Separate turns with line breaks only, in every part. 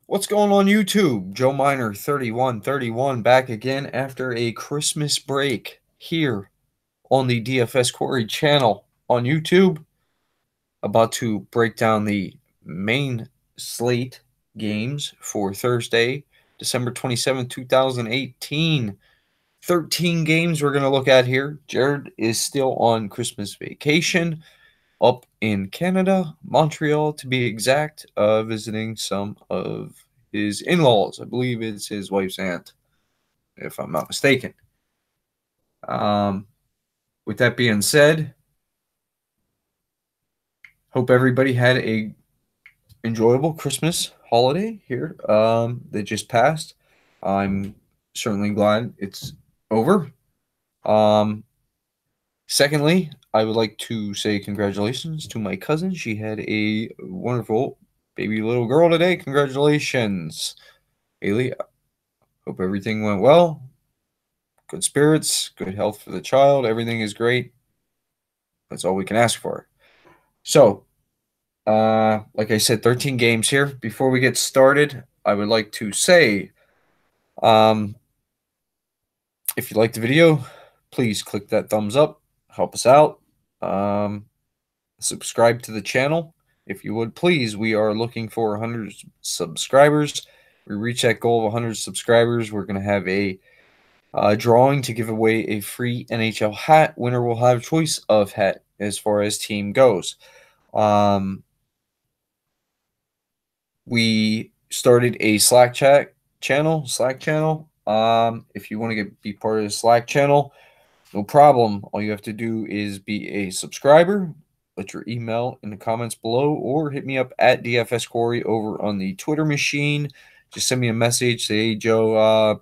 What's going on YouTube? Joe Miner 3131 back again after a Christmas break here on the DFS Quarry channel on YouTube. About to break down the main slate games for Thursday, December 27th, 2018. 13 games we're going to look at here. Jared is still on Christmas vacation up in Canada, Montreal to be exact, visiting some of his in-laws. I believe it's his wife's aunt, if I'm not mistaken. Um, with that being said, hope everybody had a enjoyable Christmas holiday here that just passed. I'm certainly glad it's over. Secondly, I would like to say congratulations to my cousin. She had a wonderful baby little girl today. Congratulations, Haley. Hope everything went well. Good spirits, good health for the child. Everything is great. That's all we can ask for. So, like I said, 13 games here. Before we get started, I would like to say, if you liked the video, please click that thumbs up. Help us out. Subscribe to the channel. If you would, please. We are looking for 100 subscribers. We reach that goal of 100 subscribers. We're going to have a drawing to give away a free NHL hat. Winner will have choice of hat as far as team goes. We started a Slack channel. If you want to be part of the Slack channel, no problem. All you have to do is be a subscriber. Put your email in the comments below or hit me up at DFS Quarry over on the Twitter machine. Just send me a message. Say, hey, Joe,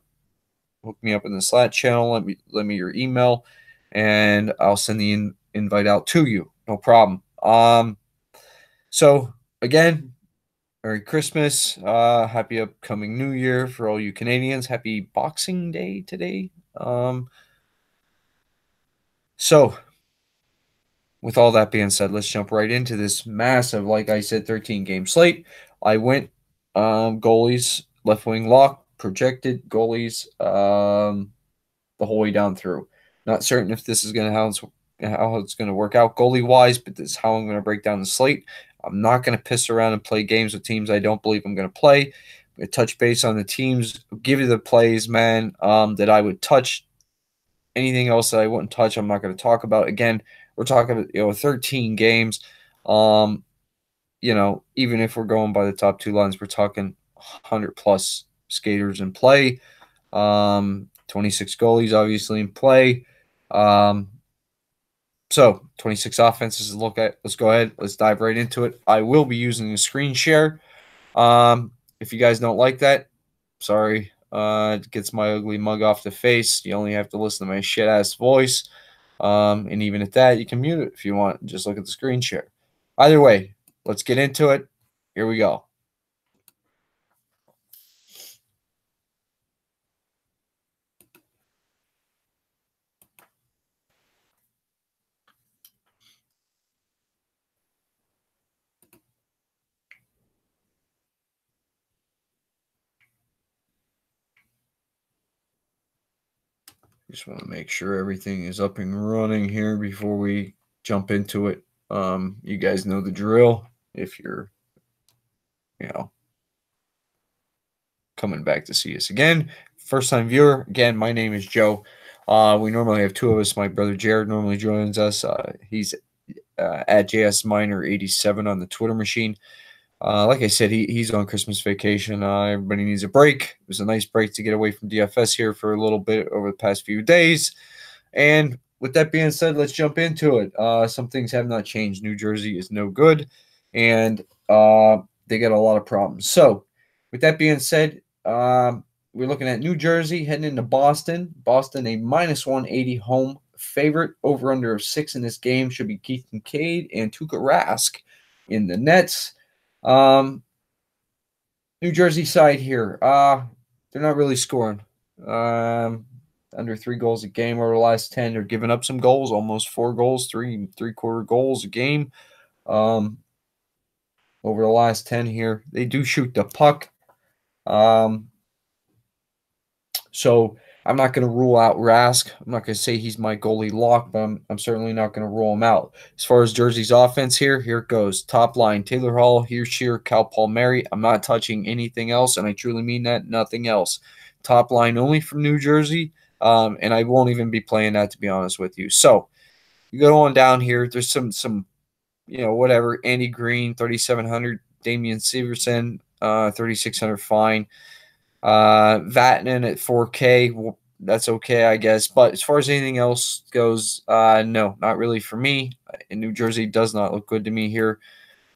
hook me up in the Slack channel. Let me your email, and I'll send the invite out to you. No problem. So, again, Merry Christmas. Happy upcoming New Year for all you Canadians. Happy Boxing Day today. So, with all that being said, let's jump right into this massive, like I said, 13-game slate. I went goalies, left wing lock, projected goalies the whole way down through. Not certain if this is going to how it's going to work out goalie wise, but this is how I'm going to break down the slate. I'm not going to piss around and play games with teams I don't believe I'm going to play. I'm going to touch base on the teams, give you the plays, man, that I would touch. Anything else that I wouldn't touch, I'm not going to talk about. Again, we're talking about 13 games. Even if we're going by the top two lines, we're talking 100 plus skaters in play. 26 goalies obviously in play. So 26 offenses to look at. Let's go ahead. Let's dive right into it. I will be using a screen share. If you guys don't like that, sorry. It gets my ugly mug off the face. You only have to listen to my shit-ass voice. And even at that, you can mute it if you want. Just look at the screen share. Either way, let's get into it. Here we go. Just want to make sure everything is up and running here before we jump into it. You guys know the drill. If you're, coming back to see us again, first time viewer, again, my name is Joe. We normally have two of us. My brother Jared normally joins us. He's at JSMiner87 on the Twitter machine. Like I said, he's on Christmas vacation. Everybody needs a break. It was a nice break to get away from DFS here for a little bit over the past few days. And with that being said, let's jump into it. Some things have not changed. New Jersey is no good, and they got a lot of problems. So with that being said, we're looking at New Jersey heading into Boston. Boston, a -180 home favorite. Over under of 6 in this game should be Keith Kincaid and Tuukka Rask in the nets. New Jersey side here. They're not really scoring. Under 3 goals a game over the last 10. They're giving up some goals, almost 4 goals, 3.75 goals a game. Over the last 10 here. They do shoot the puck. Um, so I'm not going to rule out Rask. I'm not going to say he's my goalie lock, but I'm certainly not going to rule him out. As far as Jersey's offense here it goes. Top line, Taylor Hall, Shear, Cal Palmieri. I'm not touching anything else, and I truly mean that, nothing else. Top line only from New Jersey, and I won't even be playing that, to be honest with you. So you go on down here. There's some whatever. Andy Green, 3,700. Damian Severson, 3,600. Fine. Vatanen at 4K. Well, that's okay, I guess. But as far as anything else goes, no, not really for me. In New Jersey, does not look good to me here.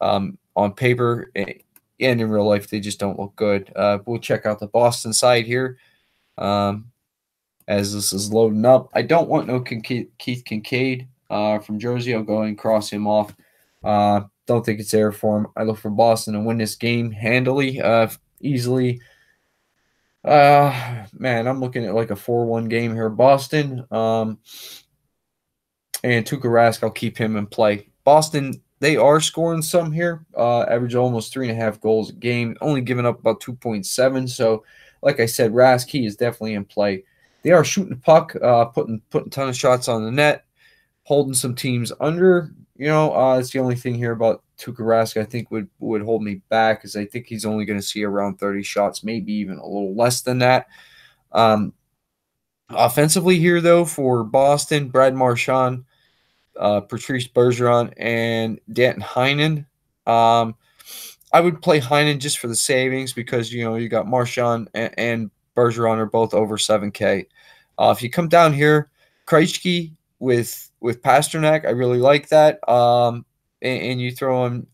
On paper and in real life, they just don't look good. We'll check out the Boston side here. As this is loading up, I don't want no Keith Kincaid from Jersey. I'll go and cross him off. Don't think it's there for him. I look for Boston to win this game handily, easily. Man, I'm looking at like a 4-1 game here. Boston. And Tuukka Rask, I'll keep him in play. Boston, they are scoring some here. Average almost 3.5 goals a game, only giving up about 2.7. So, like I said, Rask, he is definitely in play. They are shooting the puck, putting a ton of shots on the net, holding some teams under. It's the only thing here about Tuukka Rask I think would hold me back, because I think he's only going to see around 30 shots, maybe even a little less than that. Offensively here, though, for Boston, Brad Marchand, Patrice Bergeron, and Danton Heinen. I would play Heinen just for the savings, because you got Marchand and Bergeron are both over 7K. If you come down here, Krejci with Pasternak, I really like that. And you throw in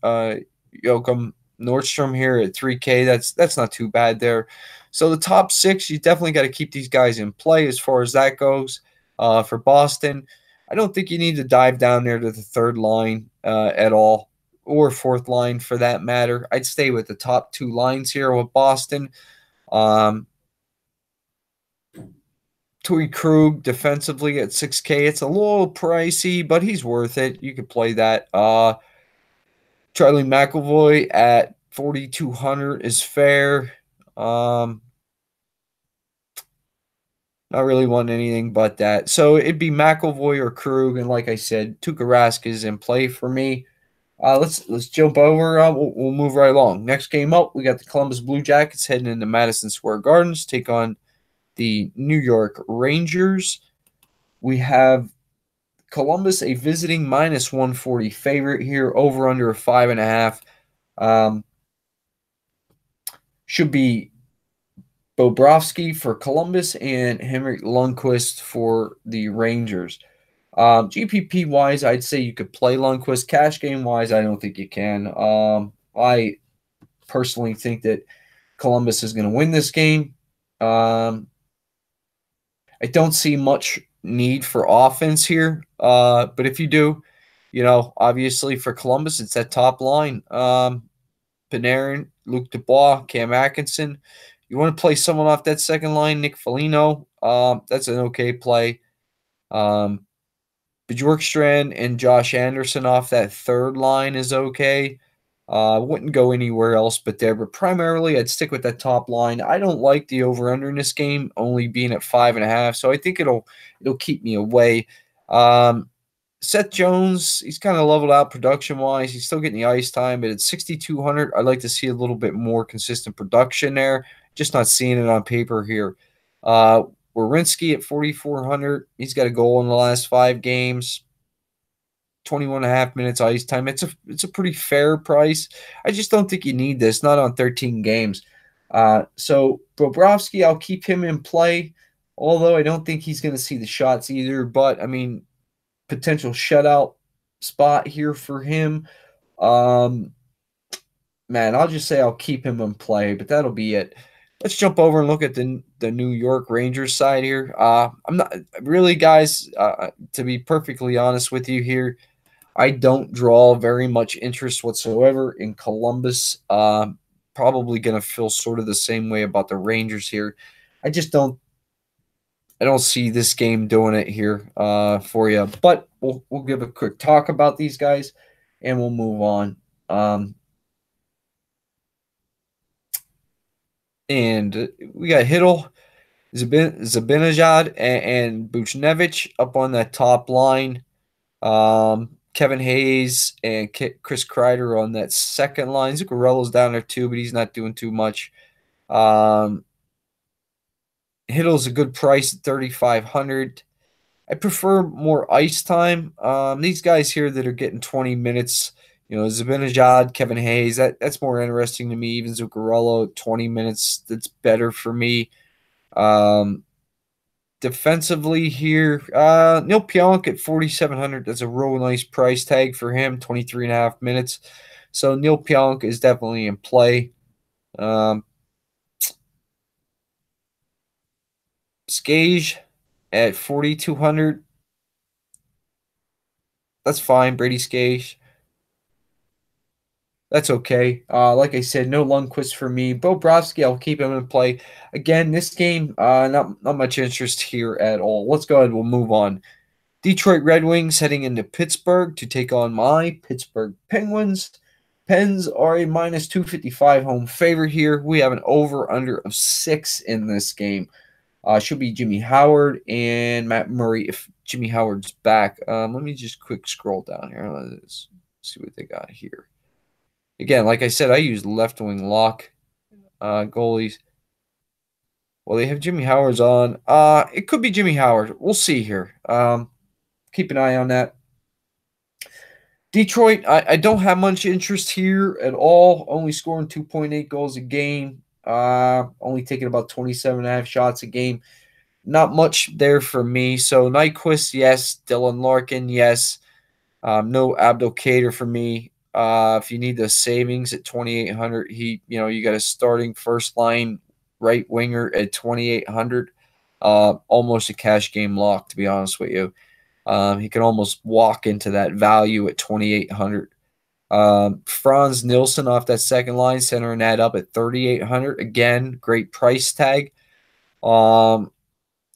Joachim Nordstrom here at 3K. That's not too bad there. So the top six, you definitely got to keep these guys in play as far as that goes. For Boston, I don't think you need to dive down there to the third line at all, or fourth line for that matter. I'd stay with the top two lines here with Boston. Torrey Krug defensively at 6K. It's a little pricey, but he's worth it. You could play that. Charlie McAvoy at 4,200 is fair. Not really wanting anything but that. So it'd be McAvoy or Krug, and like I said, Tuukka Rask is in play for me. Let's jump over. We'll move right along. Next game up, we got the Columbus Blue Jackets heading into Madison Square Gardens, take on the New York Rangers. We have Columbus, a visiting minus 140 favorite here, over under a 5.5. Should be Bobrovsky for Columbus and Henrik Lundqvist for the Rangers. GPP wise, I'd say you could play Lundqvist. Cash game wise, I don't think you can. I personally think that Columbus is going to win this game. I don't see much need for offense here. But if you do, obviously for Columbus, it's that top line. Panarin, Luke Dubois, Cam Atkinson. You want to play someone off that second line, Nick Foligno. That's an okay play. Bjorkstrand and Josh Anderson off that third line is okay. Wouldn't go anywhere else but there, but primarily I'd stick with that top line. I don't like the over-under in this game, only being at 5.5, so I think it'll keep me away. Seth Jones, he's kind of leveled out production-wise. He's still getting the ice time, but at 6,200, I'd like to see a little bit more consistent production there. Just not seeing it on paper here. Werenski at 4,400. He's got a goal in the last 5 games. 21.5 minutes ice time. It's a pretty fair price. I just don't think you need this, not on 13 games. So Bobrovsky, I'll keep him in play, although I don't think he's going to see the shots either. But, I mean, potential shutout spot here for him. Man, I'll just say I'll keep him in play, but that'll be it. Let's jump over and look at the New York Rangers side here. I'm not really, guys, to be perfectly honest with you here, I don't draw very much interest whatsoever in Columbus. Probably going to feel sort of the same way about the Rangers here. I don't see this game doing it here for you. But we'll give a quick talk about these guys, and we'll move on. And we got Hiddle, Zabinajad, and Buchnevich up on that top line. Kevin Hayes and Chris Kreider on that second line. Zuccarello's down there too, but he's not doing too much. Hiddle's a good price at 3,500. I prefer more ice time. These guys here that are getting 20 minutes, Zabinajad, Kevin Hayes, that's more interesting to me. Even Zuccarello, 20 minutes, that's better for me. Um, Defensively here, Neil Pionk at 4,700. That's a real nice price tag for him, 23 and a half minutes. So Neil Pionk is definitely in play. Um, Skage at 4,200. That's fine. Brady Skage. That's okay. Like I said, no Lundqvist for me. Bobrovsky, I'll keep him in play. Again, this game, not much interest here at all. Let's go ahead. We'll move on. Detroit Red Wings heading into Pittsburgh to take on my Pittsburgh Penguins. Pens are a minus 255 home favorite here. We have an over-under of 6 in this game. Should be Jimmy Howard and Matt Murray if Jimmy Howard's back. Let me just quick scroll down here. Let's see what they got here. Again, like I said, I use left wing lock goalies. Well, they have Jimmy Howard's on. It could be Jimmy Howard. We'll see here. Keep an eye on that. Detroit, I don't have much interest here at all. Only scoring 2.8 goals a game. Only taking about 27 and a half shots a game. Not much there for me. So Nyquist, yes. Dylan Larkin, yes. No Abdelkader for me. If you need the savings at 2,800, you got a starting first line right winger at 2,800. Almost a cash game lock, to be honest with you. He can almost walk into that value at 2,800. Franz Nilsson off that second line, centering that up at 3,800. Again, great price tag.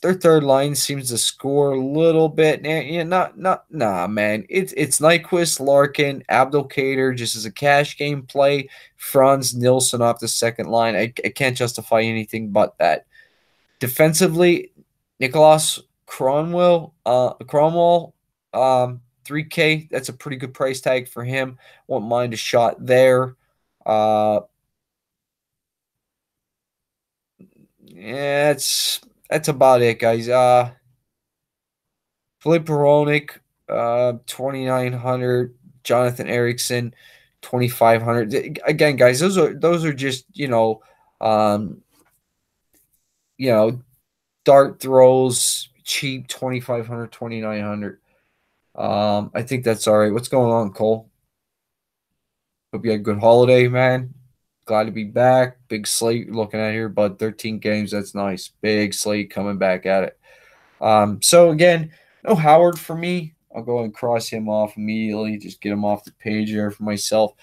Their third line seems to score a little bit. Yeah, nah, man. It's Nyquist, Larkin, Abdelkader just as a cash game play. Franz Nilsson off the second line. I can't justify anything but that. Defensively, Nicholas Cromwell, 3K. That's a pretty good price tag for him. Won't mind a shot there. Yeah, that's about it, guys. Philipp Hronek, 2,900. Jonathan Erickson, 2,500. Again, guys, those are just um, you know, dart throws, cheap 2,500, 2,900. I think that's all right. What's going on, Cole? Hope you had a good holiday, man. Glad to be back. Big slate you're looking at here, but 13 games. That's nice. Big slate coming back at it. So again, no Howard for me. I'll go and cross him off immediately. Just get him off the page there for myself.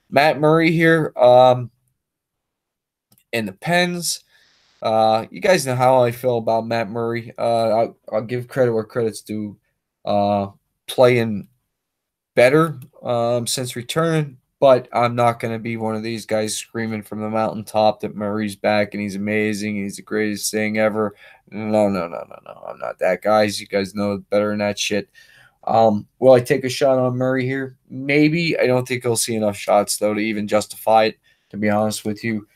Matt Murray here. And the Pens. You guys know how I feel about Matt Murray. I'll give credit where credit's due. Playing better since returning, but I'm not going to be one of these guys screaming from the mountaintop that Murray's back and he's amazing. He's the greatest thing ever. No. I'm not that guy. You guys know better than that shit. Will I take a shot on Murray here? Maybe. I don't think he'll see enough shots, though, to even justify it, to be honest with you.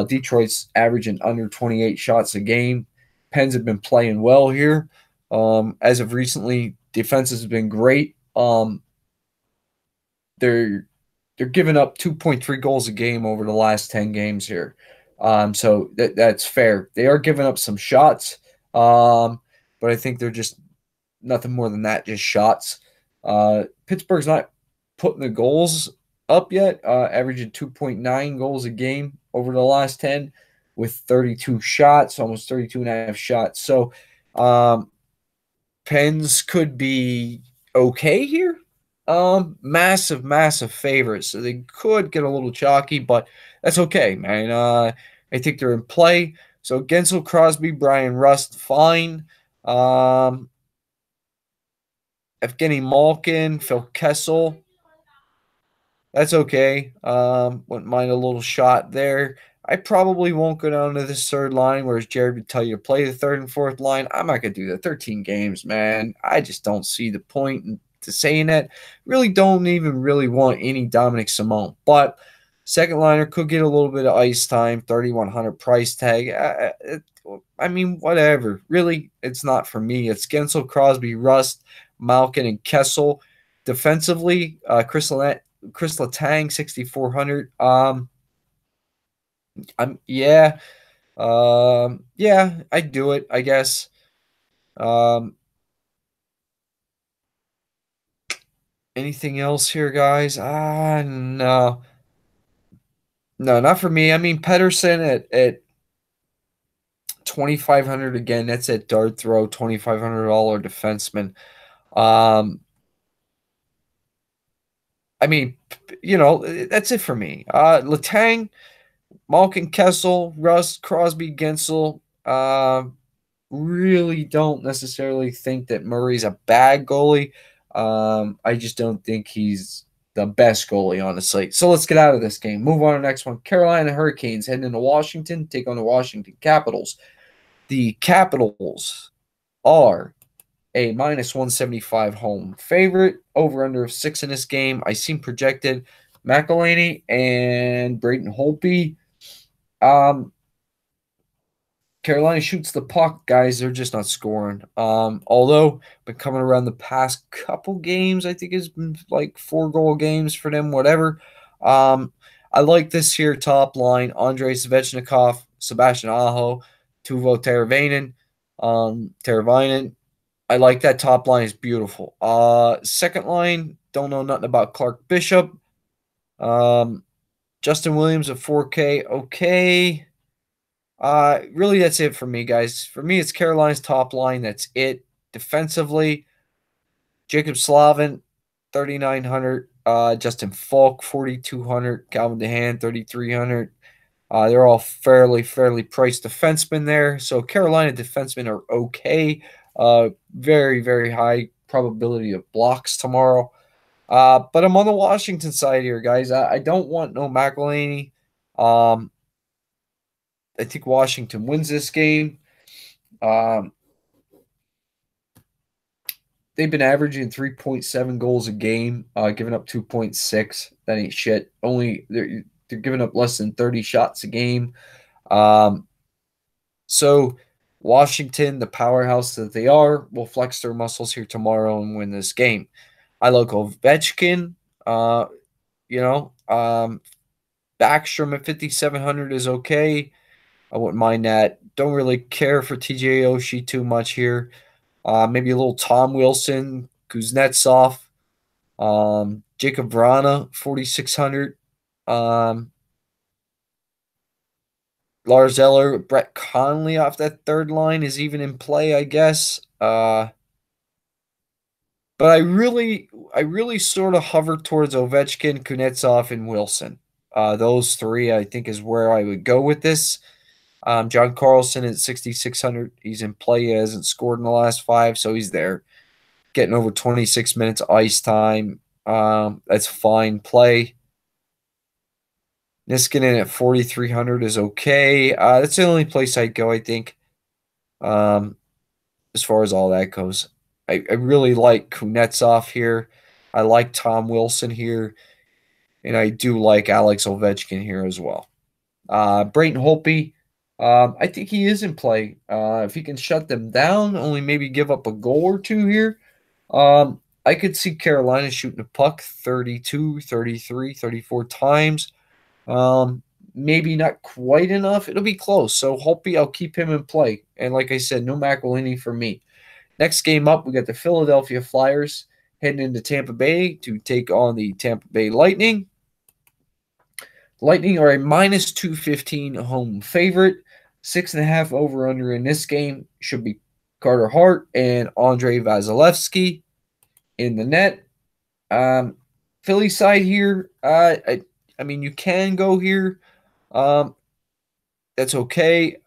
Detroit's averaging under 28 shots a game. Pens have been playing well here. As of recently, defense has been great. They're giving up 2.3 goals a game over the last 10 games here. So that's fair. They are giving up some shots, but I think they're just nothing more than that, just shots. Pittsburgh's not putting the goals up yet, averaging 2.9 goals a game over the last 10 with 32 shots, almost 32 and a half shots. So Pens could be okay here. Massive favorites. So they could get a little chalky, but that's okay, man. I think they're in play. So Gensel, Crosby, Brian Rust, fine. Evgeny Malkin, Phil Kessel. That's okay. Wouldn't mind a little shot there. I probably won't go down to this third line, whereas Jared would tell you to play the third and fourth line. I'm not going to do that. 13 games, man. I just don't see the point to saying that. Really don't even really want any Dominic Simone. But second liner could get a little bit of ice time, 3,100 price tag. I mean, whatever. Really, it's not for me. It's Gensel, Crosby, Rust, Malkin, and Kessel. Defensively, Chris Letang, 6,400. Yeah, yeah, I'd do it, I guess. Um, anything else here, guys? No, no, not for me. I mean, Pedersen at 2,500 again. That's at dart throw, $2,500 defenseman. Um, I mean, that's it for me. Letang, Malkin, Kessel, Rust, Crosby, Gensel. Really don't necessarily think that Murray's a bad goalie. I just don't think he's the best goalie on the slate. So let's get out of this game. Move on to the next one. Carolina Hurricanes heading into Washington, take on the Washington Capitals. The Capitals are a -175 home favorite. Over under 6 in this game. I seen projected McElhinney and Braden Holtby. Carolina shoots the puck, guys. They're just not scoring. Although, been coming around the past couple games, I think it's been like 4-goal games for them, whatever. I like this here top line. Andrei Svechnikov, Sebastian Aho, Tuvo Teravainen. I like that top line. It's beautiful. Second line, don't know nothing about Clark Bishop. Justin Williams at 4K, okay. Really, that's it for me, guys. For me, it's Carolina's top line. That's it. Defensively, Jacob Slavin, 3,900. Justin Falk, 4,200. Calvin DeHaan, 3,300. They're all fairly priced defensemen there. So Carolina defensemen are okay. Very, very high probability of blocks tomorrow. But I'm on the Washington side here, guys. I don't want no McElhinney. I think Washington wins this game. They've been averaging 3.7 goals a game, giving up 2.6. That ain't shit. They're giving up less than 30 shots a game. So Washington, the powerhouse that they are, will flex their muscles here tomorrow and win this game. I like Ovechkin. Backstrom at 5,700 is okay. I wouldn't mind that. Don't really care for TJ Oshie too much here. Maybe a little Tom Wilson, Kuznetsov, Jacob Vrana, 4,600. Lars Eller, Brett Connolly off that third line is even in play, I guess. But I really sort of hover towards Ovechkin, Kuznetsov, and Wilson. Those three, I think, is where I would go with this. John Carlson at 6,600. He's in play. He hasn't scored in the last 5, so he's there. Getting over 26 minutes ice time. That's fine play. Niskanen at 4,300 is okay. That's the only place I'd go, I think, as far as all that goes. I really like Kuznetsov here. I like Tom Wilson here. And I do like Alex Ovechkin here as well. Braden Holtby, I think he is in play. If he can shut them down, only maybe give up a goal or two here. I could see Carolina shooting a puck 32, 33, 34 times. Maybe not quite enough. It'll be close. So Holtby, I'll keep him in play. And like I said, no McElhinney for me. Next game up, we got the Philadelphia Flyers heading into Tampa Bay to take on the Tampa Bay Lightning. Lightning are a -215 home favorite. 6.5 over/under in this game should be Carter Hart and Andrei Vasilevsky in the net. Philly side here, I mean, you can go here. That's okay.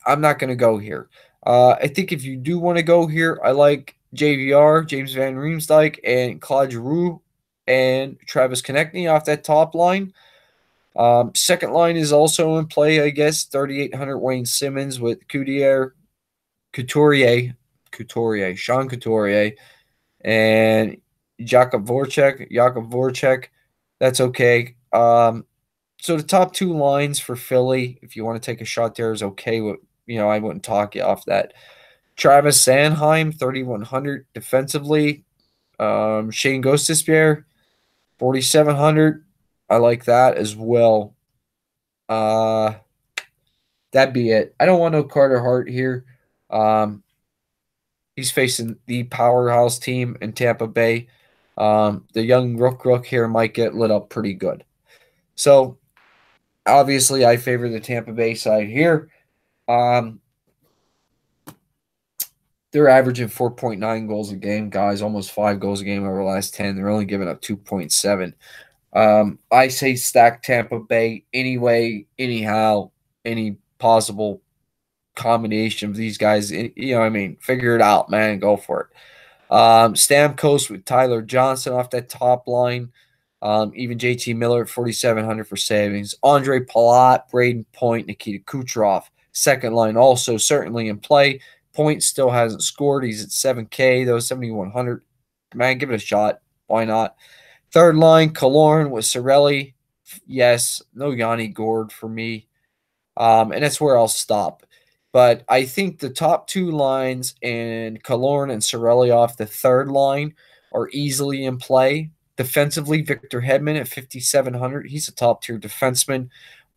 I'm not going to go here. I think if you do want to go here, I like JVR, James Van Riemsdyk, and Claude Giroux and Travis Konechny off that top line. Second line is also in play, I guess. 3,800 Wayne Simmons with Sean Couturier, and Jakub Voracek. That's okay. So the top two lines for Philly, if you want to take a shot there, is okay. With I wouldn't talk you off that. Travis Sanheim, 3,100 defensively. Shane Gostisbehere, 4,700. I like that as well. That'd be it. I don't want no Carter Hart here. He's facing the powerhouse team in Tampa Bay. The young Rook here might get lit up pretty good. So, obviously, I favor the Tampa Bay side here. They're averaging 4.9 goals a game, guys, almost 5 goals a game over the last 10. They're only giving up 2.7. I say stack Tampa Bay anyway, anyhow, any possible combination of these guys. Figure it out, man. Go for it. Stamkos with Tyler Johnson off that top line. Even JT Miller at 4,700 for savings. Andre Palat, Braden Point, Nikita Kucherov. Second line also certainly in play. Point still hasn't scored. He's at 7K, though, 7,100. Man, give it a shot. Why not? Third line, Killorn with Cirelli. Yes, no Yanni Gourde for me. And that's where I'll stop. But I think the top two lines and Killorn and Cirelli off the third line are easily in play. Defensively, Victor Hedman at 5,700. He's a top-tier defenseman.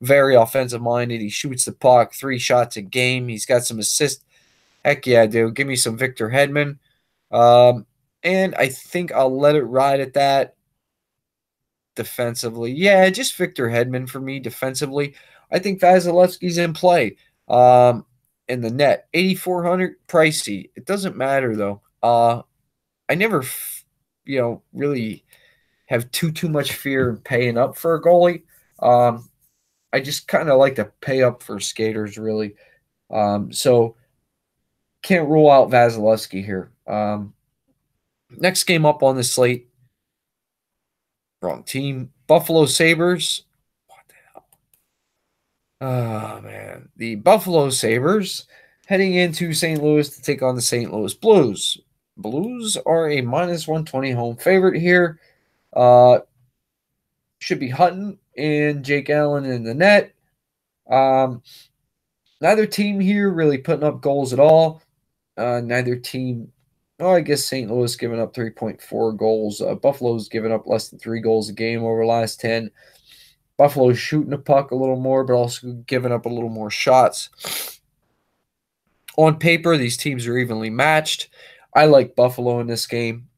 Very offensive-minded. He shoots the puck, 3 shots a game. He's got some assists. Heck yeah, dude. Give me some Victor Hedman. And I think I'll let it ride at that. Defensively, yeah, just Victor Hedman for me defensively. I think Vasilevsky's in play. In the net, 8,400, pricey. It doesn't matter though. I never, really have too much fear in paying up for a goalie. I just kind of like to pay up for skaters, really. So can't rule out Vasilevsky here. Next game up on the slate. Wrong team. Buffalo Sabres. What the hell? Oh, man. The Buffalo Sabres heading into St. Louis to take on the St. Louis Blues. Blues are a -120 home favorite here. Should be Hutton and Jake Allen in the net. Neither team here really putting up goals at all. Neither team. Oh, I guess St. Louis giving up 3.4 goals. Buffalo's giving up less than 3 goals a game over the last 10. Buffalo's shooting the puck a little more, but also giving up a little more shots. On paper, these teams are evenly matched. I like Buffalo in this game.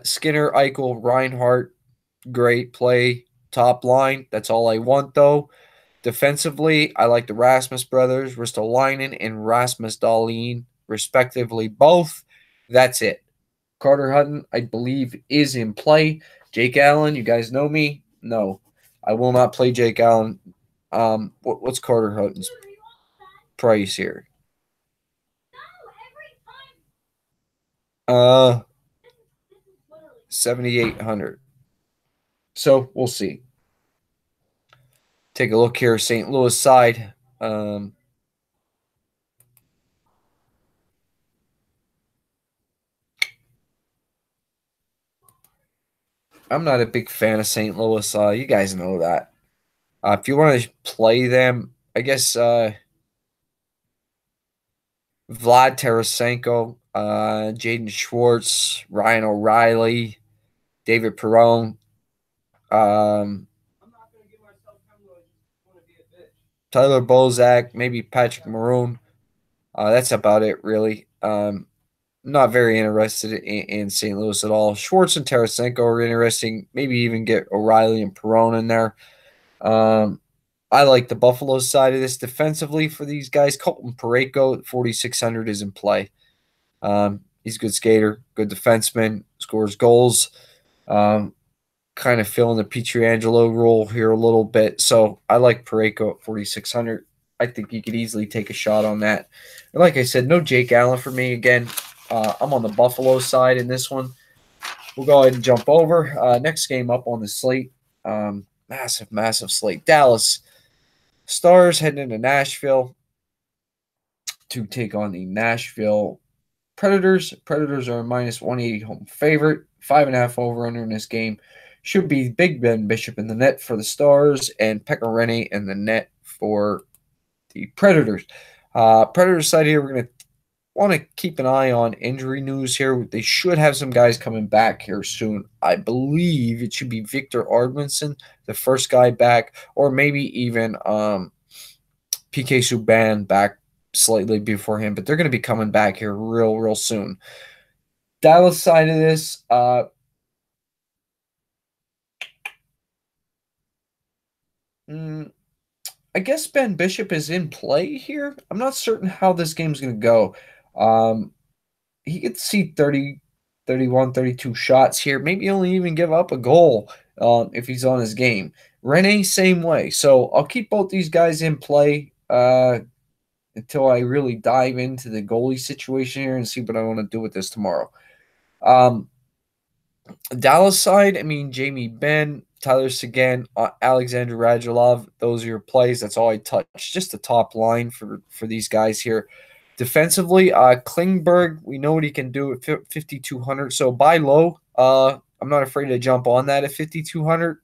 Skinner, Eichel, Reinhart, great play. Top line. That's all I want, though. Defensively, I like the Rasmus brothers, Ristolainen and Rasmus Dahlin, respectively, both. That's it. Carter Hutton, I believe, is in play. Jake Allen, you guys know me. No, I will not play Jake Allen. What's Carter Hutton's price here? 7,800. So we'll see. Take a look here, St. Louis side. I'm not a big fan of St. Louis. You guys know that. If you want to play them, I guess Vlad Tarasenko, Jaden Schwartz, Ryan O'Reilly, David Perron, Tyler Bozak, maybe Patrick Maroon. That's about it, really. Not very interested in St. Louis at all. Schwartz and Tarasenko are interesting. Maybe even get O'Reilly and Perron in there. I like the Buffalo side of this defensively for these guys. Colton Parayko at 4,600 is in play. He's a good skater, good defenseman, scores goals. Kind of filling the Pietrangelo role here a little bit. So I like Parayko at 4,600. I think you could easily take a shot on that. And like I said, no Jake Allen for me. Again, I'm on the Buffalo side in this one. We'll go ahead and jump over. Next game up on the slate. massive, massive slate. Dallas Stars heading into Nashville to take on the Nashville Predators. Predators are a minus 180 home favorite. 5.5 over under in this game. Should be Big Ben Bishop in the net for the Stars and Pekka Rinne in the net for the Predators. Predators side here, we're going to want to keep an eye on injury news here. They should have some guys coming back here soon. I believe it should be Victor Arvidsson, the first guy back, or maybe even PK Subban back slightly before him, but they're going to be coming back here real soon. Dallas side of this, I guess Ben Bishop is in play here. I'm not certain how this game's going to go. He could see 30, 31, 32 shots here. Maybe only even give up a goal if he's on his game. Rinne, same way. So I'll keep both these guys in play until I really dive into the goalie situation here and see what I want to do with this tomorrow. Dallas side, I mean, Jamie Benn, Tyler Seguin, Alexander Radulov, those are your plays. That's all I touch. Just the top line for these guys here. Defensively, Klingberg, we know what he can do at 5,200. So buy low. I'm not afraid to jump on that at 5,200.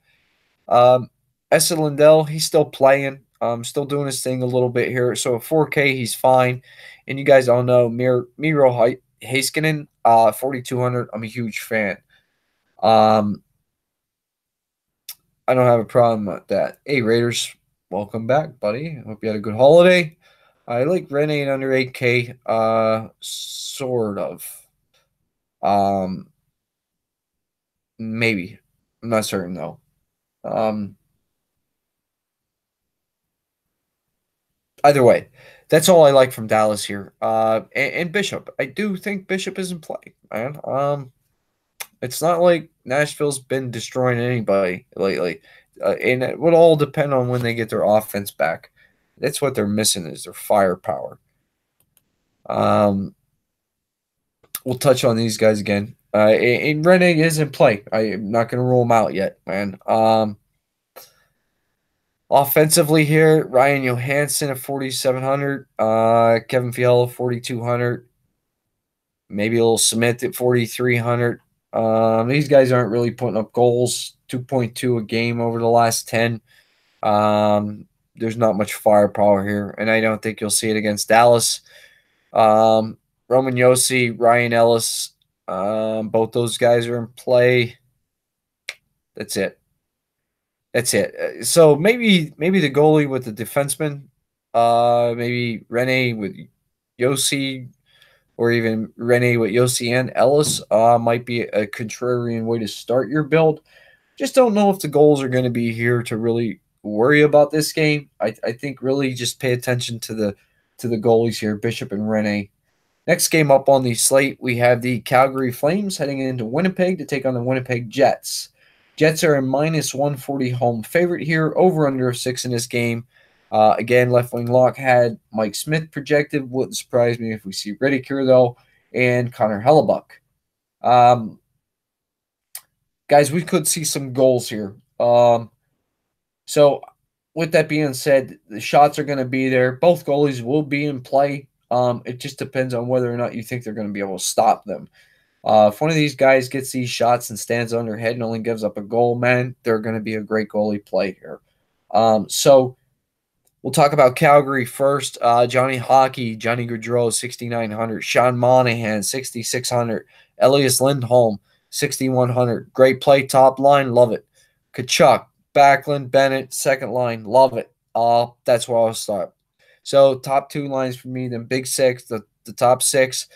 Esa Lindell, he's still playing. Still doing his thing a little bit here. So at 4K, he's fine. And you guys all know Miro Heiskanen, 4,200. I'm a huge fan. I don't have a problem with that. Hey, Raiders, welcome back, buddy. Hope you had a good holiday. I like Rinne under 8K, sort of. Maybe. I'm not certain, though. Either way, that's all I like from Dallas here. And Bishop. I do think Bishop is in play, man. It's not like Nashville's been destroying anybody lately. And it would all depend on when they get their offense back. That's what they're missing is their firepower. We'll touch on these guys again. And Rinne is in play. I'm not going to rule him out yet, man. Offensively here, Ryan Johansson at 4,700. Kevin Fiala, 4,200. Maybe a little Smith at 4,300. These guys aren't really putting up goals, 2.2 a game over the last 10. There's not much firepower here, and I don't think you'll see it against Dallas. Roman Josi, Ryan Ellis, both those guys are in play. That's it. So maybe the goalie with the defenseman, maybe Rinne with Josi, or even Rinne with Josi and Ellis might be a contrarian way to start your build. Just don't know if the goals are going to be here to really worry about this game. I think really just pay attention to the goalies here, Bishop and Rinne. Next game up on the slate, we have the Calgary Flames heading into Winnipeg to take on the Winnipeg Jets. Jets are a minus 140 home favorite here, over under 6 in this game. Again, left wing lock had Mike Smith projected. Wouldn't surprise me if we see Riddick here, though, and Connor Hellebuck. Guys, we could see some goals here. So, with that being said, the shots are going to be there. Both goalies will be in play. It just depends on whether or not you think they're going to be able to stop them. If one of these guys gets these shots and stands on their head and only gives up a goal, man, they're going to be a great goalie play here. So we'll talk about Calgary first. Johnny Hockey, Johnny Gaudreau, 6,900. Sean Monahan, 6,600. Elias Lindholm, 6,100. Great play, top line, love it. Kachuk, Backlund, Bennett, second line, love it. That's where I'll start. So top two lines for me, then big six, the top six.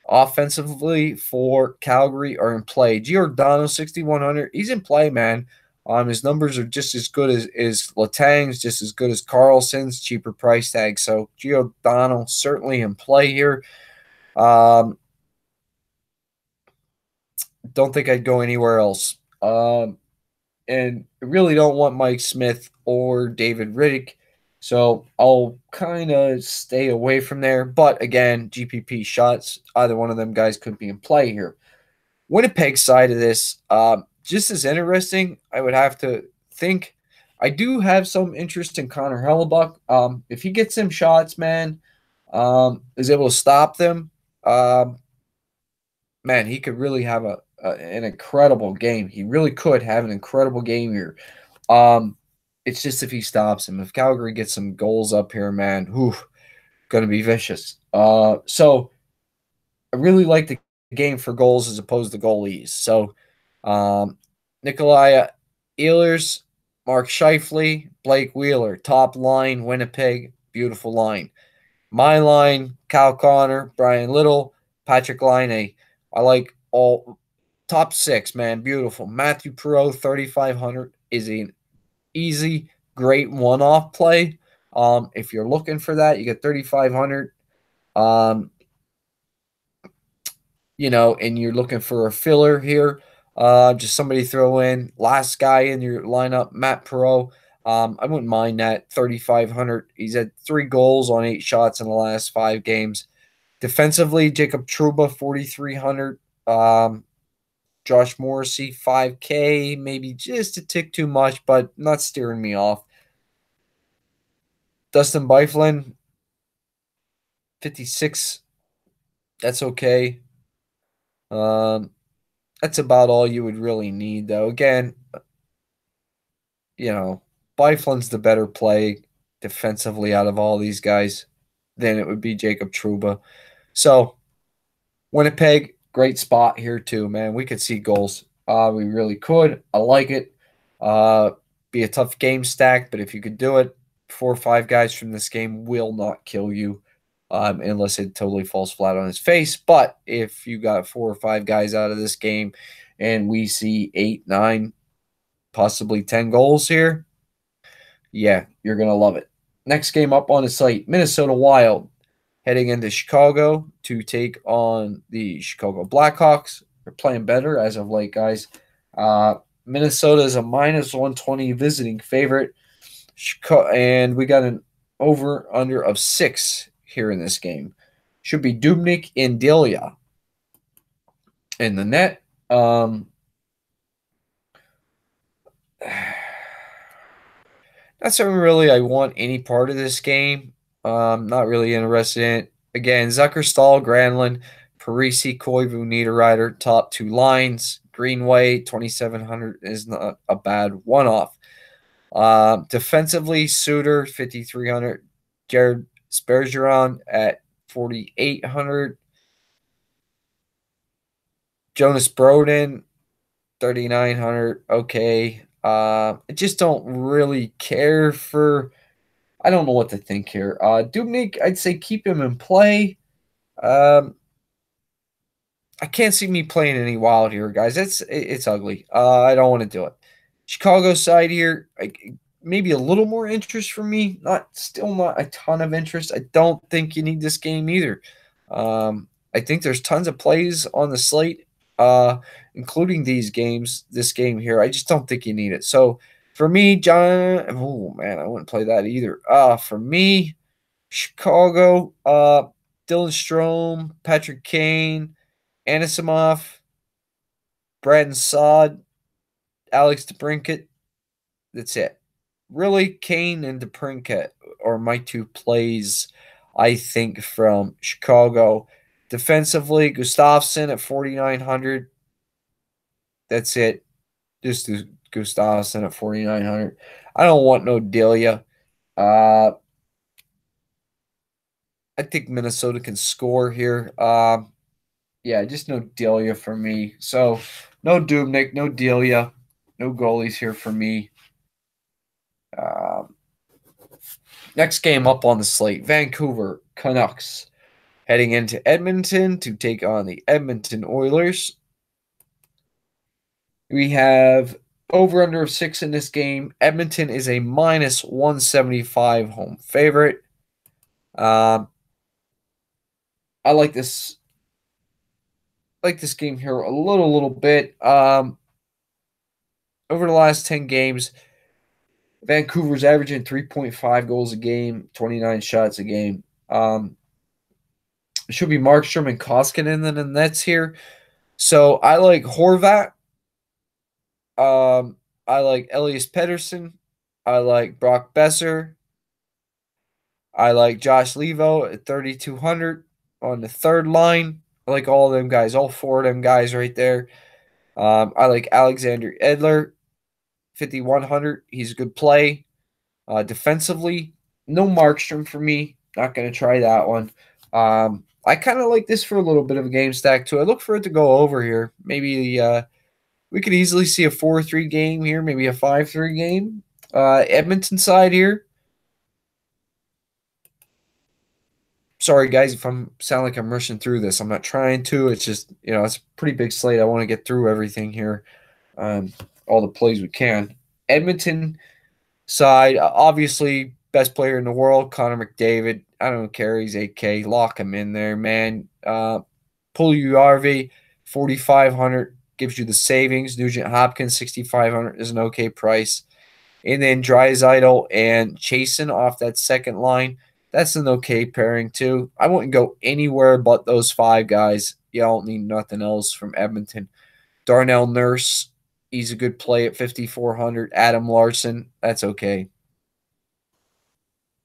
Offensively for Calgary are in play. Giordano, 6,100. He's in play, man. His numbers are just as good as Letang's, just as good as Carlson's, cheaper price tag. So Giordano certainly in play here. Don't think I'd go anywhere else. And I really don't want Mike Smith or David Riddick. So I'll kind of stay away from there. But again, GPP shots, either one of them guys could be in play here. Winnipeg side of this, just as interesting, I would have to think. I do have some interest in Connor Hellebuck. If he gets some shots, man, is able to stop them, um, man, he could really have an incredible game. He really could have an incredible game here. Um, it's just if he stops him. If Calgary gets some goals up here, man, whew, gonna be vicious. So I really like the game for goals as opposed to goalies. So Nikolai Ehlers, Mark Scheifele, Blake Wheeler, top line, Winnipeg, beautiful line. My line, Kyle Connor, Brian Little, Patrick Laine. I like all top six, man. Beautiful. Matthew Perreault, 3,500 is an easy, great one-off play. If you're looking for that, you get 3,500. Um, and you're looking for a filler here. Just somebody throw in last guy in your lineup, Matt Perreault. I wouldn't mind that 3,500. He's had 3 goals on 8 shots in the last 5 games. Defensively, Jacob Trouba, 4,300. Josh Morrissey, 5K, maybe just a tick too much, but not steering me off. Dustin Byfuglien, 56. That's okay. Um, that's about all you would really need, though. Again, Byfuglien's the better play defensively out of all these guys. Then it would be Jacob Trouba. So Winnipeg, great spot here too, man. We could see goals. We really could. I like it. Be a tough game stack, but if you could do it, 4 or 5 guys from this game will not kill you, unless it totally falls flat on his face. But if you got 4 or 5 guys out of this game, and we see 8, 9, possibly 10 goals here, yeah, you're gonna love it. Next game up on the site, Minnesota Wild heading into Chicago to take on the Chicago Blackhawks. They're playing better as of late, guys. Minnesota is a -120 visiting favorite. And we got an over-under of 6 here in this game. Should be Dubnyk and Delia in the net. Not something really I want any part of this game. Not really interested in it. Again, Zucker, Stahl, Granlund, Parisi, Koivu, Niederreiter, top 2 lines. Greenway, 2,700 is not a bad one-off. Defensively, Suter, 5,300. Jared Spergeron at 4,800. Jonas Broden, 3,900. Okay. I just don't really care for. I don't know what to think here. Dubnyk, I'd say keep him in play. I can't see me playing any Wild here, guys. It's ugly. I don't want to do it. Chicago side here, maybe a little more interest for me. Still not a ton of interest. I don't think you need this game either. I think there's tons of plays on the slate, including this game here. I just don't think you need it. So for me, John, oh man, I wouldn't play that either. For me, Chicago, Dylan Strome, Patrick Kane, Anisimov, Braden Saad, Alex DeBrincat. That's it. Really, Kane and DeBrincat are my 2 plays, I think, from Chicago. Defensively, Gustafsson at 4,900. That's it. Just Gustafsson at 4,900. I don't want no Delia. I think Minnesota can score here. Yeah, just no Delia for me. So no Dubnyk, no Delia, no goalies here for me. Next game up on the slate, Vancouver Canucks heading into Edmonton to take on the Edmonton Oilers. We have over-under of 6 in this game. Edmonton is a -175 home favorite. I like this. Game here a little bit. Over the last 10 games, Vancouver's averaging 3.5 goals a game, 29 shots a game. It should be Markstrom and Koskinen in the nets here. So I like Horvat. I like Elias Pettersson. I like Brock Besser. I like Josh Levo at 3,200 on the third line. I like all of them guys, all four of them guys right there. I like Alexander Edler, 5,100. He's a good play. Defensively, no Markstrom for me. Not going to try that one. I kind of like this for a little bit of a game stack too. I look for it to go over here. Maybe we could easily see a 4-3 game here, maybe a 5-3 game. Edmonton side here. Sorry guys if I'm sound like I'm rushing through this. I'm not trying to. It's just, it's a pretty big slate. I want to get through everything here. All the plays we can. Edmonton side, obviously best player in the world, Connor McDavid. I don't care. He's 8K. Lock him in there, man. Puljujärvi, 4,500 gives you the savings. Nugent Hopkins, 6,500 is an okay price. And then Draisaitl and Chasen off that second line. That's an okay pairing too. I wouldn't go anywhere but those five guys. You don't need nothing else from Edmonton. Darnell Nurse, he's a good play at 5,400. Adam Larson, that's okay.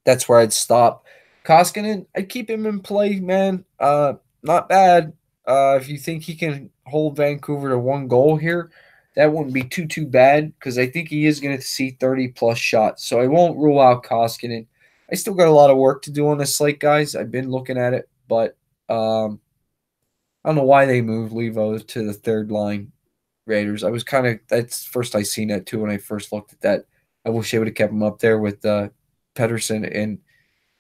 That's where I'd stop. Koskinen, I'd keep him in play, man. Not bad. If you think he can hold Vancouver to one goal here, that wouldn't be too bad because I think he is going to see 30-plus shots. So I won't rule out Koskinen. I still got a lot of work to do on this slate, guys. I've been looking at it, but I don't know why they moved Levo to the third line Raiders. I was kind of – that's first I seen that too when I first looked at that. I wish they would have kept him up there with Pedersen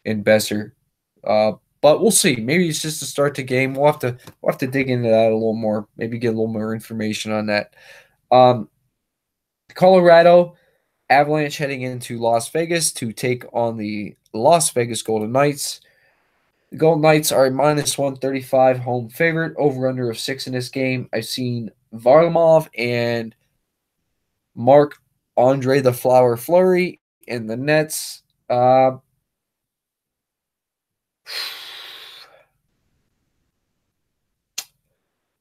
and Besser. But we'll see. Maybe it's just to start the game. We'll have to dig into that a little more. Maybe get a little more information on that. Colorado Avalanche heading into Las Vegas to take on the Las Vegas Golden Knights. The Golden Knights are a minus 135 home favorite, over under of 6 in this game. I've seen Varlamov and Marc-Andre the Flower Fleury in the Nets.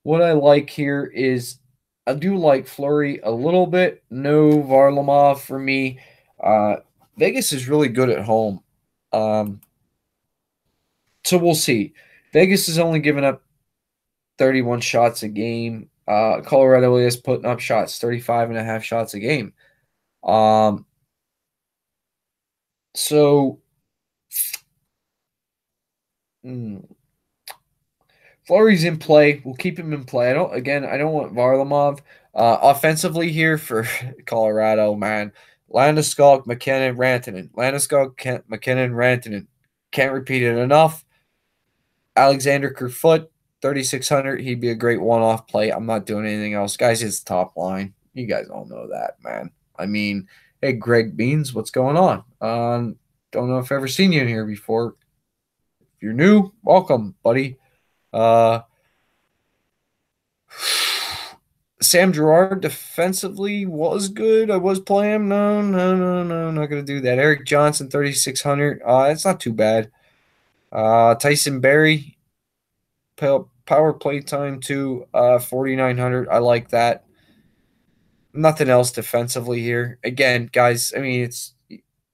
What I like here is I do like Fleury a little bit. No Varlamov for me. Vegas is really good at home. So we'll see. Vegas is only giving up 31 shots a game. Colorado is putting up shots, 35.5 shots a game. So Fleury's in play. We'll keep him in play. I don't want Varlamov. Offensively here for Colorado, man. Landeskog, McKinnon, Rantanen. Landeskog, McKinnon, Rantanen. Can't repeat it enough. Alexander Kerfoot, 3,600. He'd be a great one-off play. I'm not doing anything else. Guys, it's top line. You guys all know that, man. I mean, hey, Greg Beans, what's going on? Don't know if I've ever seen you in here before. If you're new, welcome, buddy. Sam Girard defensively was good. I was playing him. No, not going to do that. Eric Johnson, 3,600. It's not too bad. Tyson Berry, power play time too, 4,900. I like that. Nothing else defensively here. Again, guys, I mean,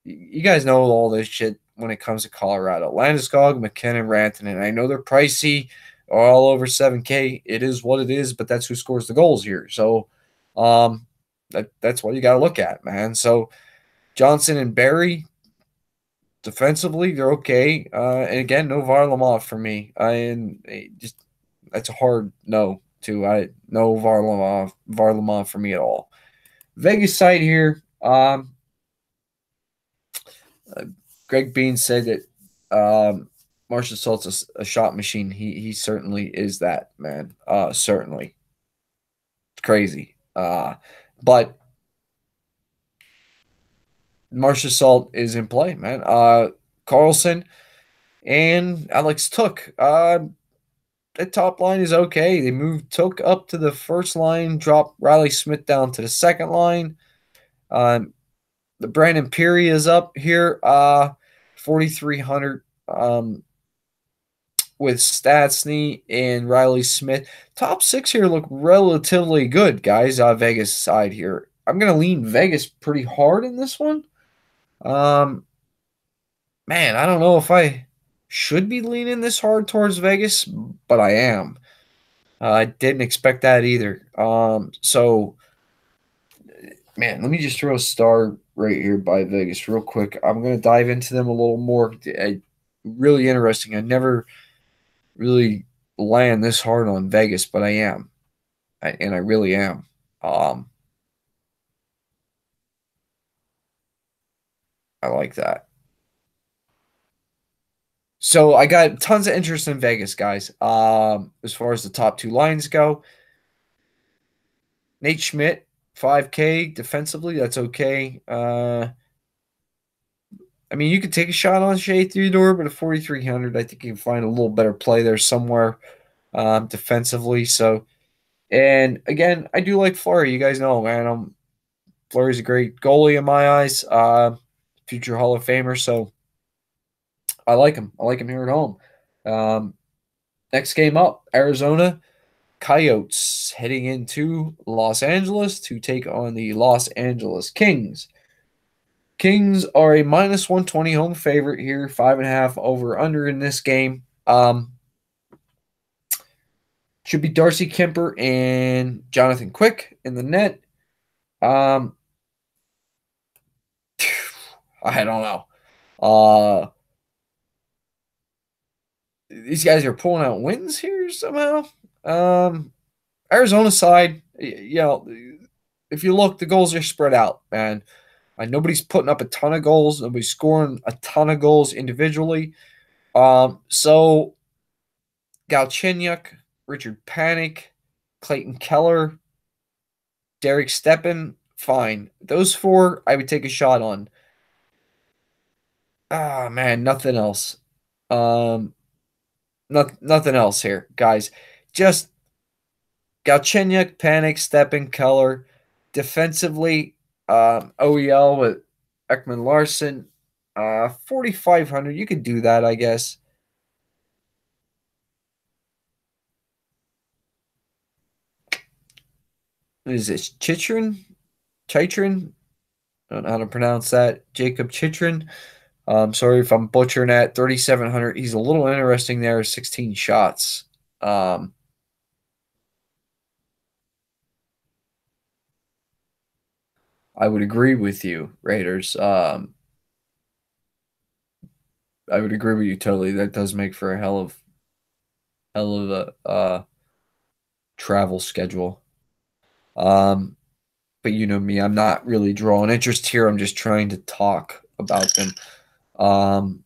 you guys know all this shit when it comes to Colorado. Landeskog, McKinnon, Rantanen. I know they're pricey, all over 7K. It is what it is, but that's who scores the goals here. So that's what you got to look at, man. So Johnson and Berry, defensively, they're okay. And again, no Varlamov for me. That's a hard no to. No Varlamov for me at all. Vegas side here. Greg Bean said that Marshall Salt's a shot machine. He certainly is that, man. Certainly. It's crazy. But Marcia Salt is in play, man. Carlson and Alex Took. The top line is okay. They moved Took up to the first line, dropped Riley Smith down to the second line. The Brandon Peary is up here, 4,300 with Stastny and Riley Smith. Top 6 here look relatively good, guys. Vegas side here. I'm going to lean Vegas pretty hard in this one. Um, man, I don't know if I should be leaning this hard towards Vegas, but I am. I didn't expect that either. So man, let me just throw a star right here by Vegas real quick. I'm gonna dive into them a little more. Really interesting. I never really land this hard on Vegas, but I am, and I really am. Um, I like that. So I got tons of interest in Vegas, guys. As far as the top two lines go, Nate Schmidt, 5K defensively, that's okay. I mean, you could take a shot on Shea Theodore, but at 4,300, I think you can find a little better play there somewhere defensively. So, and again, I do like Fleury. You guys know, man. Fleury's a great goalie in my eyes, future Hall of Famer. So I like him. I like him here at home. Um, Next game up, Arizona Coyotes heading into Los Angeles to take on the Los Angeles Kings. Kings are a minus 120 home favorite here, 5.5 over under in this game. Should be Darcy Kemper and Jonathan Quick in the net. Um, I don't know. Uh, these guys are pulling out wins here somehow. Arizona side, if you look, the goals are spread out, man. Nobody's putting up a ton of goals. Nobody's scoring a ton of goals individually. So Galchenyuk, Richard Panik, Clayton Keller, Derek Steppen, fine. Those four I would take a shot on. Ah, man, nothing else. Um, nothing else here, guys. Just Galchenyuk, Panik, Steppen, Keller. Defensively, OEL with Ekman Larson. 4,500. You could do that, I guess. What is this? Chitrin? Chitrin? I don't know how to pronounce that. Jacob Chitrin. Sorry if I'm butchering that. 3,700. He's a little interesting there. 16 shots. Um, I would agree with you, Raiders. I would agree with you totally. That does make for a hell of a travel schedule. Um, but you know me, I'm not really drawing interest here. I'm just trying to talk about them. Um,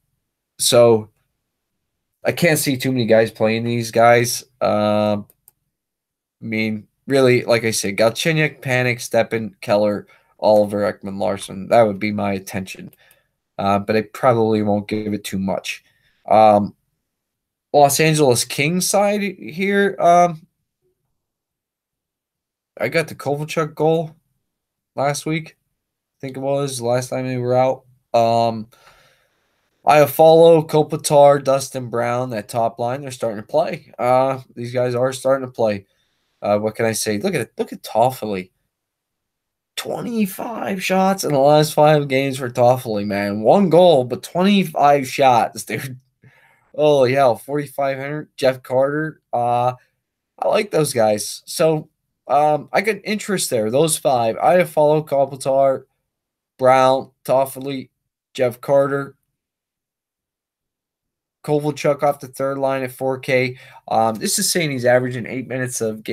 so I can't see too many guys playing these guys. I mean, really, like I said, Galchenyuk, Panik, Steppen, Keller, Oliver, Ekman, Larson. That would be my attention. But I probably won't give it too much. Um, Los Angeles Kings side here. I got the Kovalchuk goal last week. I think it was the last time they were out. I follow Kopitar, Dustin Brown, that top line. They're starting to play. These guys are starting to play. What can I say? Look at it. Look at Toffoli. 25 shots in the last 5 games for Toffoli, man. One goal, but 25 shots, dude. Oh, yeah. 4,500. Jeff Carter. I like those guys. So, I got interest there. Those five. I follow Kopitar, Brown, Toffoli, Jeff Carter, Kovalchuk off the third line at 4K. This is saying he's averaging 8 minutes of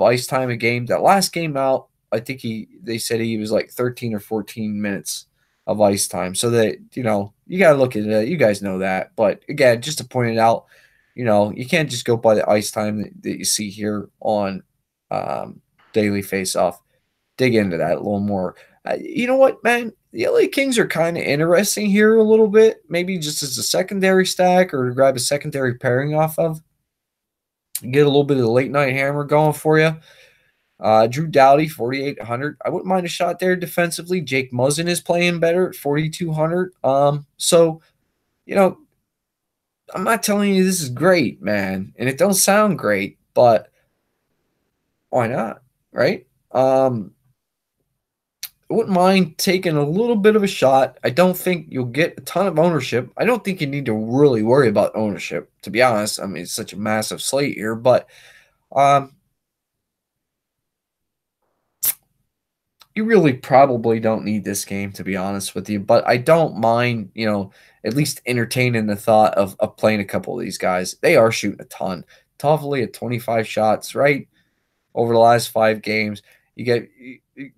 ice time a game. That last game out, I think they said he was like 13 or 14 minutes of ice time. So that you gotta look at it. You guys know that. But again, just to point it out, you can't just go by the ice time that you see here on Daily Face Off. Dig into that a little more. You know what, man? The LA Kings are kind of interesting here a little bit. Maybe just as a secondary stack or to grab a secondary pairing off of. Get a little bit of the late night hammer going for you. Drew Doughty, 4,800. I wouldn't mind a shot there defensively. Jake Muzzin is playing better at 4,200. So, you know, I'm not telling you this is great, man. And it don't sound great, but why not? Right? wouldn't mind taking a little bit of a shot. I don't think you'll get a ton of ownership. I don't think you need to really worry about ownership, to be honest. I mean, it's such a massive slate here, but um, you really probably don't need this game, to be honest with you. But I don't mind, at least entertaining the thought of playing a couple of these guys. They are shooting a ton. Toffoli at 25 shots, right? Over the last 5 games. You get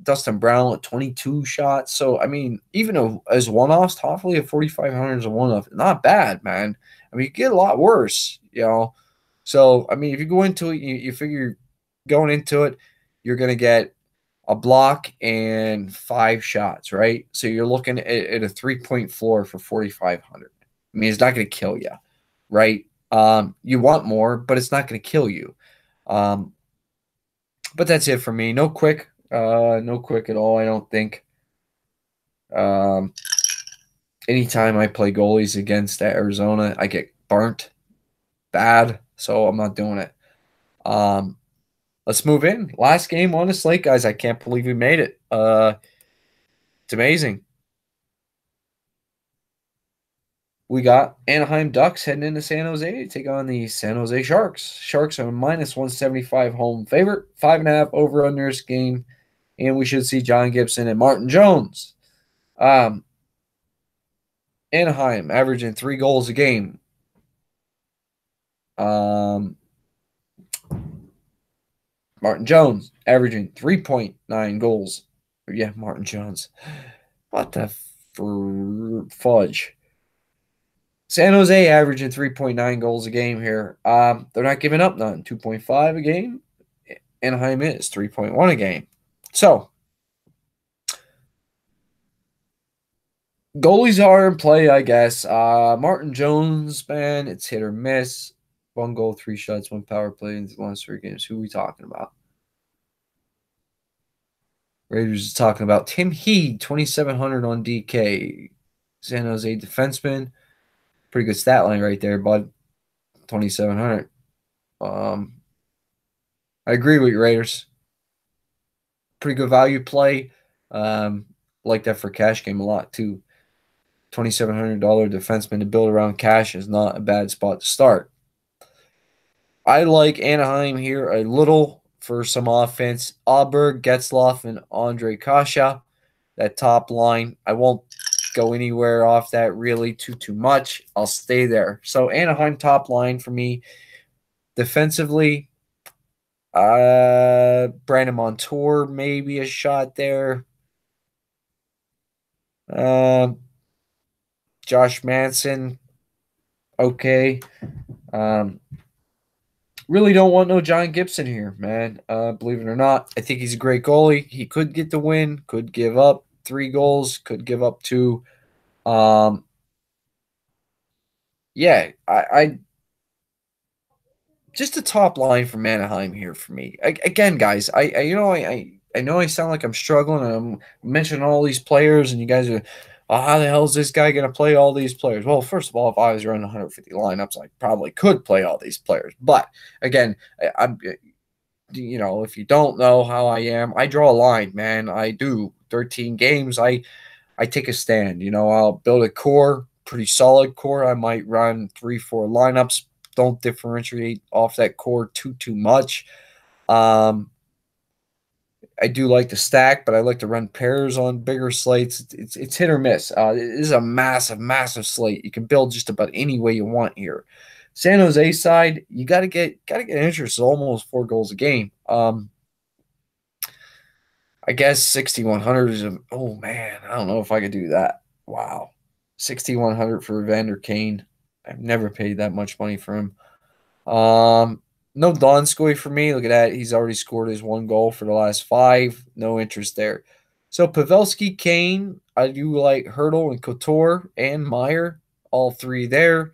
Dustin Brown with 22 shots. So, I mean, even as one offs, Toffoli at 4,500 is a one off. Not bad, man. I mean, you get a lot worse. So, I mean, if you go into it, you figure going into it, you're going to get a block and 5 shots, right? So you're looking at a 3-point floor for 4,500. I mean, it's not going to kill you, right? You want more, but it's not going to kill you. But that's it for me. No quick at all. I don't think. Um, Anytime I play goalies against Arizona, I get burnt bad, so I'm not doing it. Um, let's move in. Last game on the slate, guys. I can't believe we made it. It's amazing. We got Anaheim Ducks heading into San Jose to take on the San Jose Sharks. Sharks are minus 175 home favorite, 5.5 over under this game, and we should see John Gibson and Martin Jones. Anaheim averaging 3 goals a game. Martin Jones averaging 3.9 goals. Yeah, Martin Jones. What the fudge? San Jose averaging 3.9 goals a game here. They're not giving up none. 2.5 a game. Anaheim is 3.1 a game. So, goalies are in play, I guess. Martin Jones, man, it's hit or miss. 1 goal, 3 shots, 1 power play in the last 3 games. Who are we talking about? Raiders is talking about Tim Heed, 2,700 on DK. San Jose defenseman. Pretty good stat line right there, bud. 2,700. I agree with you, Raiders. Pretty good value play. Like that for cash game a lot, too. $2,700 defenseman to build around cash is not a bad spot to start. I like Anaheim here a little for some offense. Auberg, Getzloff, and Andre Kasha. That top line. I won't go anywhere off that really too much. I'll stay there. So Anaheim top line for me. Defensively, Brandon Montour maybe a shot there. Josh Manson, okay. Really don't want no John Gibson here, man. Believe it or not, I think he's a great goalie. He could get the win, could give up 3 goals, could give up 2. Yeah, I just a top line from Anaheim here for me. Again, guys, I know I sound like I'm struggling and I'm mentioning all these players, and you guys are, oh, how the hell is this guy going to play all these players? Well, first of all, if I was running 150 lineups, I probably could play all these players. But again, I'm, if you don't know how I am, I draw a line, man. I do 13 games. I take a stand. I'll build a core, pretty solid core. I might run 3-4 lineups. Don't differentiate off that core too much. I do like to stack, but I like to run pairs on bigger slates. It's hit or miss. It is a massive slate. You can build just about any way you want here. San Jose side, you gotta get interest. Almost 4 goals a game. I guess 6,100 is oh man, I don't know if I could do that. Wow, 6,100 for Evander Kane. I've never paid that much money for him. No Donskoy for me. Look at that. He's already scored his 1 goal for the last 5. No interest there. So Pavelski, Kane, I do like Hurdle and Couture and Meyer. All 3 there.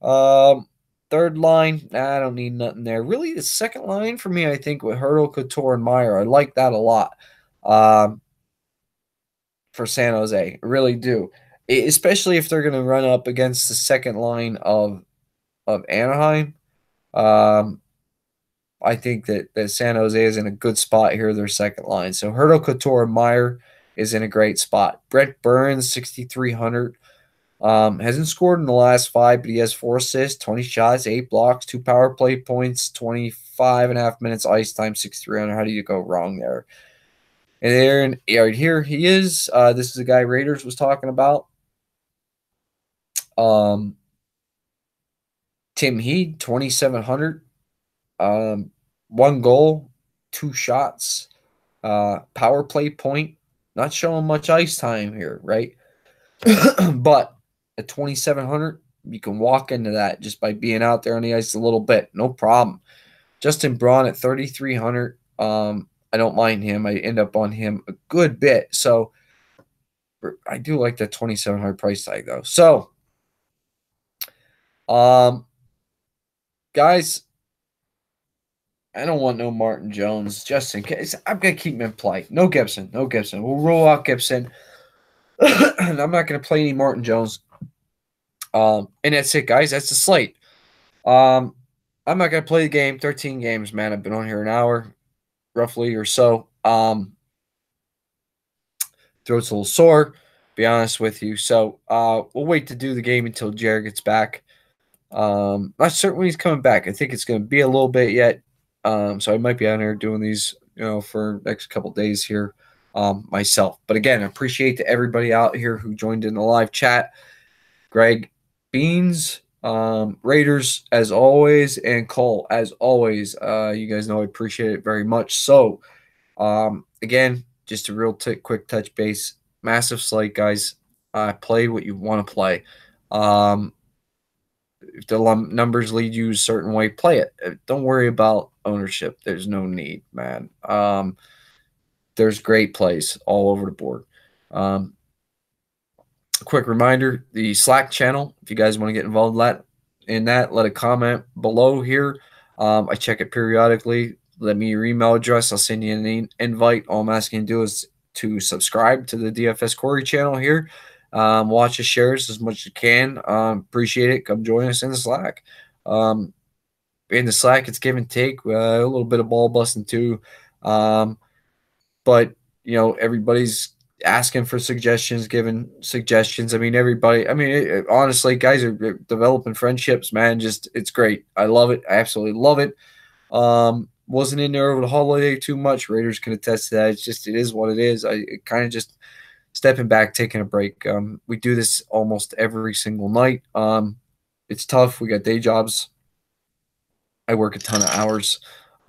Third line, I don't need nothing there. Really, the second line for me, I think, with Hurdle, Couture, and Meyer. I like that a lot for San Jose. I really do. Especially if they're going to run up against the second line of Anaheim. I think that San Jose is in a good spot here, their second line. So Hurdle, Couture, and Meyer is in a great spot. Brett Burns, 6,300. Hasn't scored in the last 5, but he has 4 assists, 20 shots, 8 blocks, 2 power play points, 25.5 minutes ice time, 6,300. How do you go wrong there? And there, right here he is. This is the guy Raiders was talking about. Tim Heed, 2,700. 1 goal, 2 shots, power play point. Not showing much ice time here, right? But at 2,700, you can walk into that just by being out there on the ice a little bit. No problem. Justin Braun at 3,300. I don't mind him. I end up on him a good bit. So I do like that 2,700 price tag, though. So, guys, I don't want no Martin Jones just in case. I'm going to keep him in play. No Gibson. No Gibson. We'll roll out Gibson. And I'm not going to play any Martin Jones. And that's it, guys. That's the slate. I'm not going to play the game. 13 games, man. I've been on here an hour, roughly, or so. Throat's a little sore, be honest with you. So we'll wait to do the game until Jared gets back. Not certain when he's coming back. I think it's going to be a little bit yet. So I might be on here doing these, for next couple days here myself. But again, I appreciate to everybody out here who joined in the live chat. Greg, Beans, Raiders, as always, and Cole, as always. You guys know I appreciate it very much. So, again, just a real quick touch base. Massive slate, guys. Play what you want to play. If the numbers lead you a certain way, play it. Don't worry about ownership. There's no need, man. There's great plays all over the board. A quick reminder, the Slack channel, if you guys want to get involved in that, let a comment below here. I check it periodically. Let me your email address. I'll send you an invite. All I'm asking you to do is to subscribe to the DFS Quarry channel here. Watch the shares as much as you can. Appreciate it. Come join us in the Slack. In the Slack, it's give and take. A little bit of ball busting too. But, everybody's asking for suggestions, giving suggestions. I mean, everybody, honestly, guys are developing friendships, man. Just, it's great. I love it. I absolutely love it. Wasn't in there over the holiday too much. Raiders can attest to that. It is what it is. I kind of just stepping back, taking a break. We do this almost every single night. It's tough. We got day jobs. I work a ton of hours,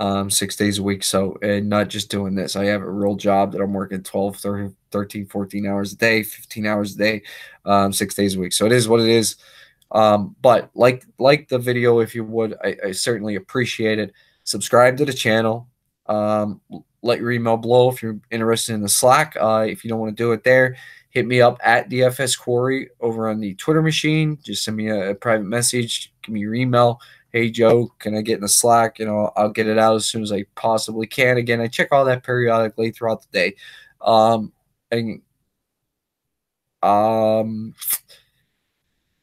6 days a week. So, and not just doing this. I have a real job that I'm working 12, 13, 14 hours a day, 15 hours a day, 6 days a week. So it is what it is. But like the video, if you would, I certainly appreciate it. Subscribe to the channel. Let your email below if you're interested in the Slack. If you don't want to do it there, hit me up at DFS Quarry over on the Twitter machine. Just send me a private message. Give me your email. Hey, Joe, can I get in the Slack? I'll get it out as soon as I possibly can. Again, I check all that periodically throughout the day.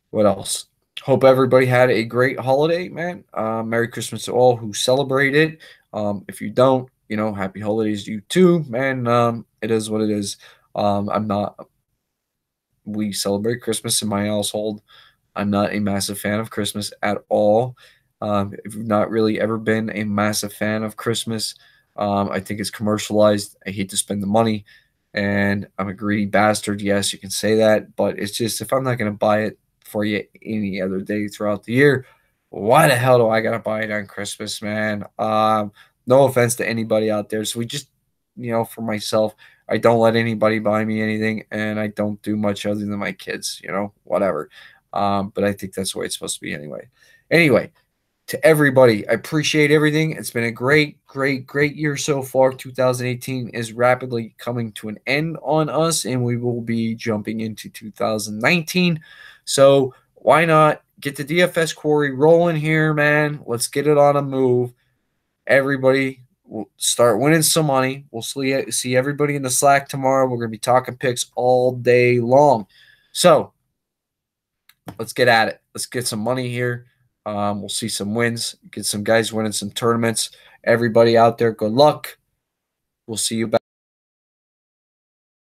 What else? Hope everybody had a great holiday, man. Merry Christmas to all who celebrate it. If you don't, happy holidays to you too, man. It is what it is. We celebrate Christmas in my household. I'm not a massive fan of Christmas at all. If you've not really ever been a massive fan of Christmas, I think it's commercialized. I hate to spend the money, and I'm a greedy bastard. Yes, you can say that, but it's just if I'm not going to buy it for you any other day throughout the year, why the hell do I got to buy it on Christmas, man? No offense to anybody out there. So we just, for myself, I don't let anybody buy me anything, and I don't do much other than my kids, whatever. But I think that's the way it's supposed to be anyway. Anyway, to everybody, I appreciate everything. It's been a great, great, great year so far. 2018 is rapidly coming to an end on us, and we will be jumping into 2019. So why not get the DFS Quarry rolling here, man? Let's get it on a move. Everybody will start winning some money. We'll see everybody in the Slack tomorrow. We're going to be talking picks all day long. So let's get at it. Let's get some money here. We'll see some wins. Get some guys winning some tournaments. Everybody out there, good luck. We'll see you back.